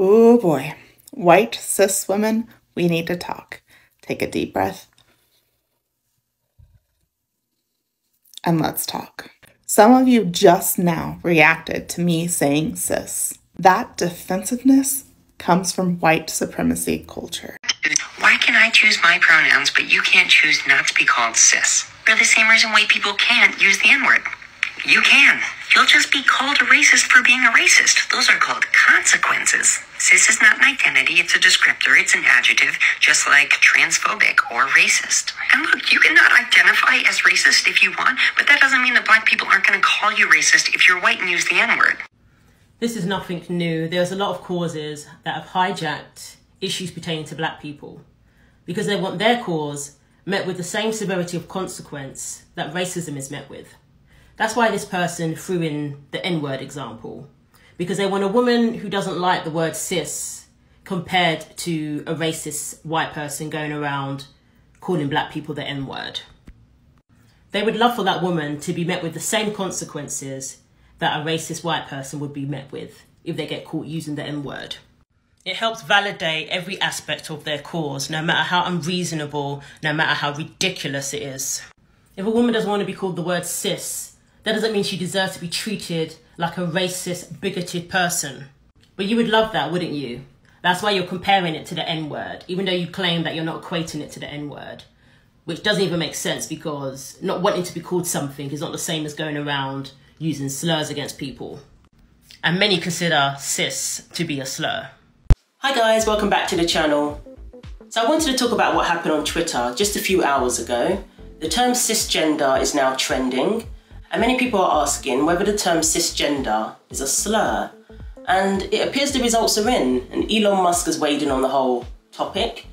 Oh boy, white cis women, we need to talk. Take a deep breath. And let's talk. Some of you just now reacted to me saying cis. That defensiveness comes from white supremacy culture. Why can I choose my pronouns, but you can't choose not to be called cis? For the same reason white people can't use the N-word. You can. You'll just be called a racist for being a racist. Those are called consequences. Cis is not an identity, it's a descriptor, it's an adjective, just like transphobic or racist. And look, you cannot identify as racist if you want, but that doesn't mean that black people aren't going to call you racist if you're white and use the N-word. This is nothing new. There's a lot of causes that have hijacked issues pertaining to black people because they want their cause met with the same severity of consequence that racism is met with. That's why this person threw in the N-word example, because they want a woman who doesn't like the word cis compared to a racist white person going around calling black people the N-word. They would love for that woman to be met with the same consequences that a racist white person would be met with if they get caught using the N-word. It helps validate every aspect of their cause, no matter how unreasonable, no matter how ridiculous it is. If a woman doesn't want to be called the word cis, that doesn't mean she deserves to be treated like a racist, bigoted person. But you would love that, wouldn't you? That's why you're comparing it to the N-word, even though you claim that you're not equating it to the N-word, which doesn't even make sense because not wanting to be called something is not the same as going around using slurs against people. And many consider cis to be a slur. Hi guys, welcome back to the channel. So I wanted to talk about what happened on Twitter just a few hours ago. The term cisgender is now trending, and many people are asking whether the term cisgender is a slur. And it appears the results are in, and Elon Musk has weighed in on the whole topic,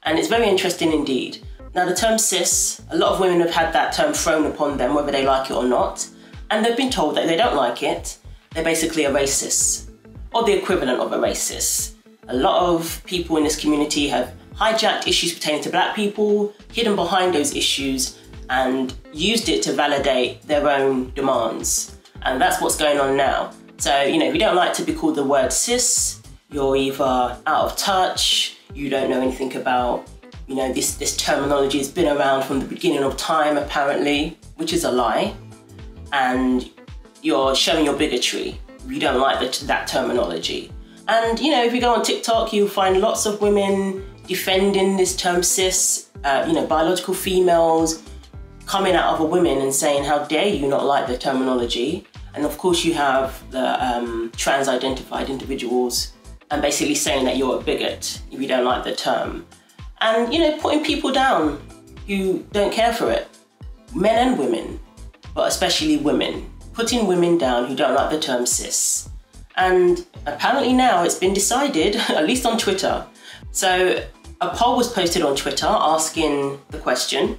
and it's very interesting indeed. Now the term cis, a lot of women have had that term thrown upon them whether they like it or not, and they've been told that if they don't like it, they're basically a racist, or the equivalent of a racist. A lot of people in this community have hijacked issues pertaining to black people, hidden behind those issues, and used it to validate their own demands. And that's what's going on now. So, if you don't like to be called the word cis, you're either out of touch, you don't know anything about, this terminology has been around from the beginning of time apparently, which is a lie, and you're showing your bigotry if you don't like that terminology. And, if you go on TikTok, you'll find lots of women defending this term cis, biological females, coming at other women and saying, how dare you not like the terminology? And of course you have the trans-identified individuals and basically saying that you're a bigot if you don't like the term. And, putting people down who don't care for it, men and women, but especially women, putting women down who don't like the term cis. And apparently now it's been decided, at least on Twitter. So a poll was posted on Twitter asking the question,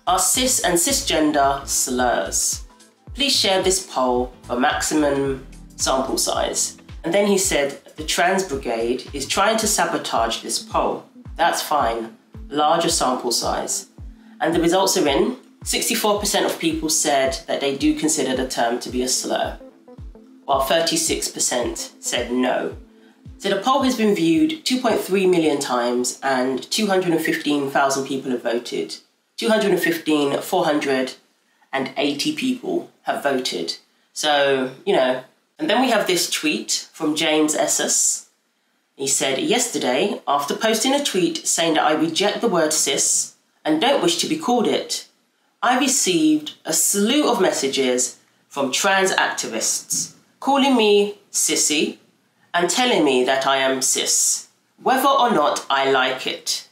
are cis and cisgender slurs? Please share this poll for maximum sample size. And then he said, the trans brigade is trying to sabotage this poll. That's fine, larger sample size. And the results are in. 64% of people said that they do consider the term to be a slur, while 36% said no. So the poll has been viewed 2.3 million times and 215,000 people have voted. 480 people have voted. So, and then we have this tweet from James Esses. He said, yesterday, after posting a tweet saying that I reject the word cis and don't wish to be called it, I received a slew of messages from trans activists calling me sissy and telling me that I am cis, whether or not I like it.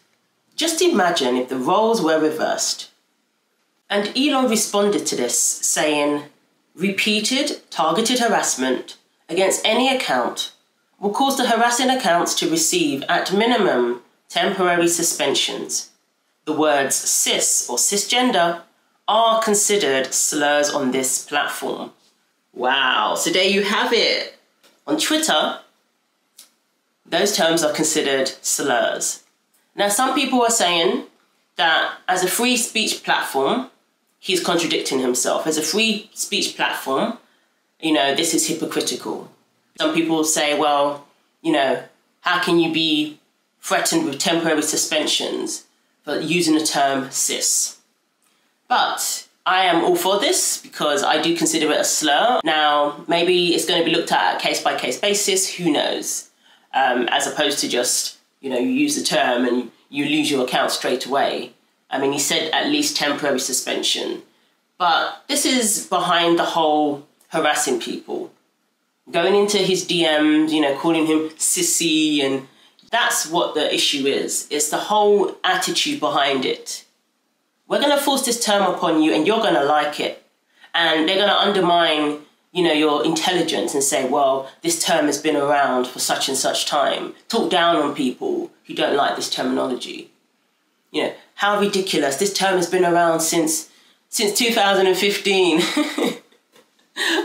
Just imagine if the roles were reversed. And Elon responded to this saying, repeated targeted harassment against any account will cause the harassing accounts to receive at minimum temporary suspensions. The words cis or cisgender are considered slurs on this platform. Wow, so there you have it. On Twitter, those terms are considered slurs. Now, some people are saying that as a free speech platform, he's contradicting himself. As a free speech platform, this is hypocritical. Some people say, well, how can you be threatened with temporary suspensions for using the term cis? But I am all for this because I do consider it a slur. Now, maybe it's going to be looked at a case-by-case basis, who knows? As opposed to just, you use the term and you lose your account straight away. I mean, he said at least temporary suspension. But this is behind the whole harassing people. Going into his DMs, calling him sissy, and that's what the issue is. It's the whole attitude behind it. We're going to force this term upon you and you're going to like it. And they're going to undermine, your intelligence and say, well, this term has been around for such and such time. Talk down on people who don't like this terminology. How ridiculous. This term has been around since 2015.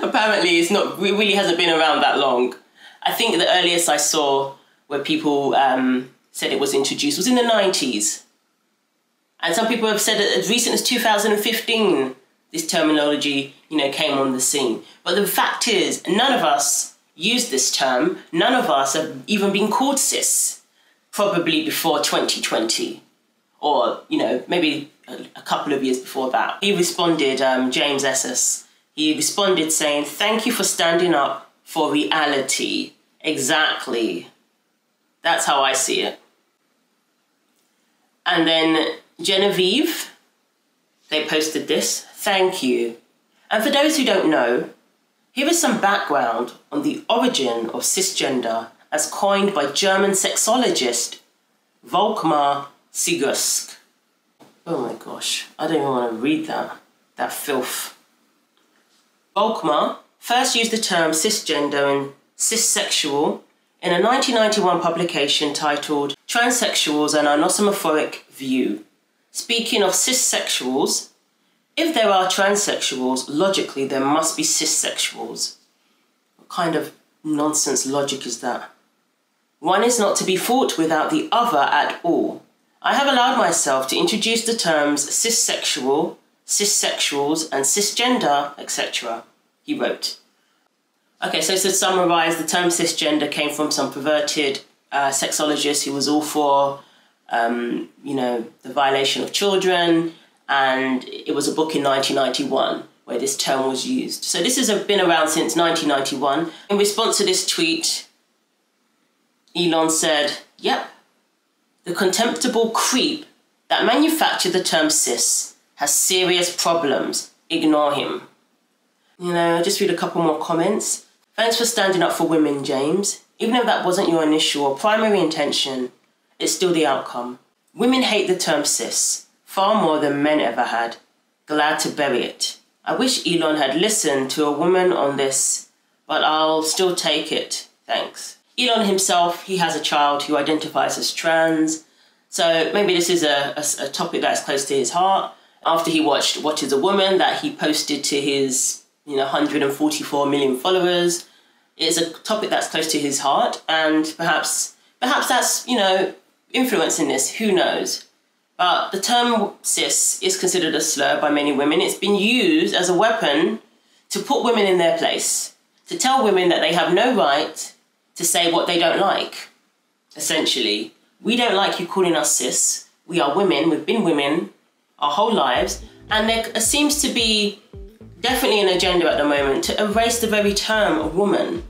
Apparently it really hasn't been around that long. I think the earliest I saw where people said it was introduced was in the 90s. And some people have said that as recent as 2015, this terminology, came on the scene. But the fact is, none of us used this term. None of us have even been called cis, probably before 2020. Or, maybe a couple of years before that. He responded, James SS, he responded saying, "Thank you for standing up for reality." Exactly. That's how I see it. And then Genevieve, they posted this, "Thank you." And for those who don't know, here is some background on the origin of cisgender as coined by German sexologist Volkmar Sigusk. Oh my gosh, I don't even want to read that filth. Volkmar first used the term cisgender and cissexual in a 1991 publication titled Transsexuals and Anosomorphic View. Speaking of cissexuals, if there are transsexuals, logically there must be cissexuals. What kind of nonsense logic is that? One is not to be thought without the other at all. I have allowed myself to introduce the terms cissexual, cissexuals, and cisgender, etc., he wrote. Okay, so to summarise, the term cisgender came from some perverted sexologist who was all for, the violation of children, and it was a book in 1991 where this term was used. So this has been around since 1991. In response to this tweet, Elon said, "Yep, the contemptible creep that manufactured the term cis has serious problems. Ignore him." I'll just read a couple more comments. "Thanks for standing up for women, James. Even if that wasn't your initial or primary intention, it's still the outcome. Women hate the term cis, far more than men ever had. Glad to bury it. I wish Elon had listened to a woman on this, but I'll still take it. Thanks." Elon himself, he has a child who identifies as trans, so maybe this is a topic that's close to his heart. After he watched What is a Woman, that he posted to his 144 million followers, it's a topic that's close to his heart, and perhaps that's, influencing this, who knows. But the term cis is considered a slur by many women. It's been used as a weapon to put women in their place, to tell women that they have no right to say what they don't like. Essentially, we don't like you calling us cis. We are women, we've been women our whole lives, and there seems to be definitely an agenda at the moment to erase the very term woman.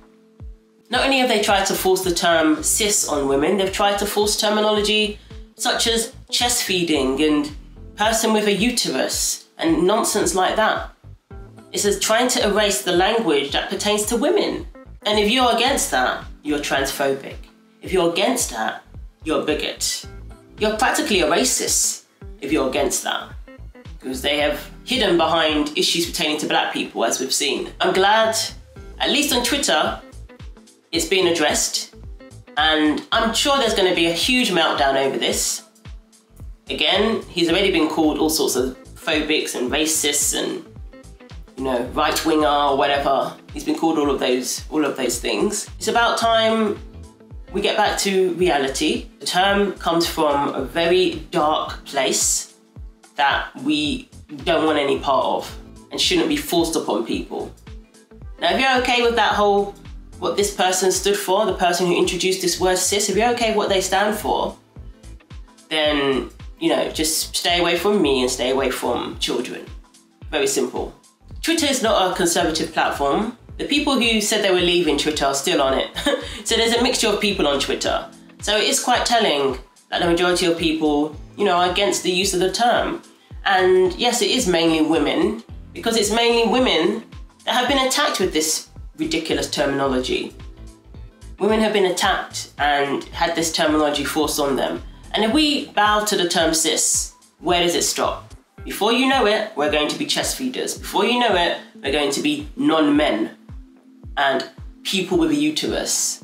Not only have they tried to force the term cis on women, they've tried to force terminology such as chest feeding and person with a uterus and nonsense like that. It's trying to erase the language that pertains to women. And if you're against that, you're transphobic. If you're against that, you're a bigot. You're practically a racist if you're against that, because they have hidden behind issues pertaining to black people, as we've seen. I'm glad, at least on Twitter, it's being addressed, and I'm sure there's going to be a huge meltdown over this. Again, he's already been called all sorts of phobics and racists and, right-winger or whatever. He's been called all of those things. It's about time we get back to reality. The term comes from a very dark place that we don't want any part of and shouldn't be forced upon people. Now, if you're okay with that whole what this person stood for, the person who introduced this word cis, if you're okay with what they stand for, then, you know, just stay away from me and stay away from children. Very simple. Twitter is not a conservative platform. The people who said they were leaving Twitter are still on it. So there's a mixture of people on Twitter. So it is quite telling that the majority of people, you know, are against the use of the term. And yes, it is mainly women, because it's mainly women that have been attacked with this ridiculous terminology. Women have been attacked and had this terminology forced on them. And if we bow to the term cis, where does it stop? Before you know it, we're going to be chest feeders. Before you know it, we're going to be non-men and people with a uterus.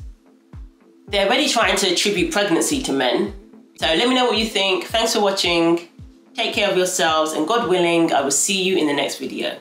They're already trying to attribute pregnancy to men. So let me know what you think. Thanks for watching. Take care of yourselves, and God willing, I will see you in the next video.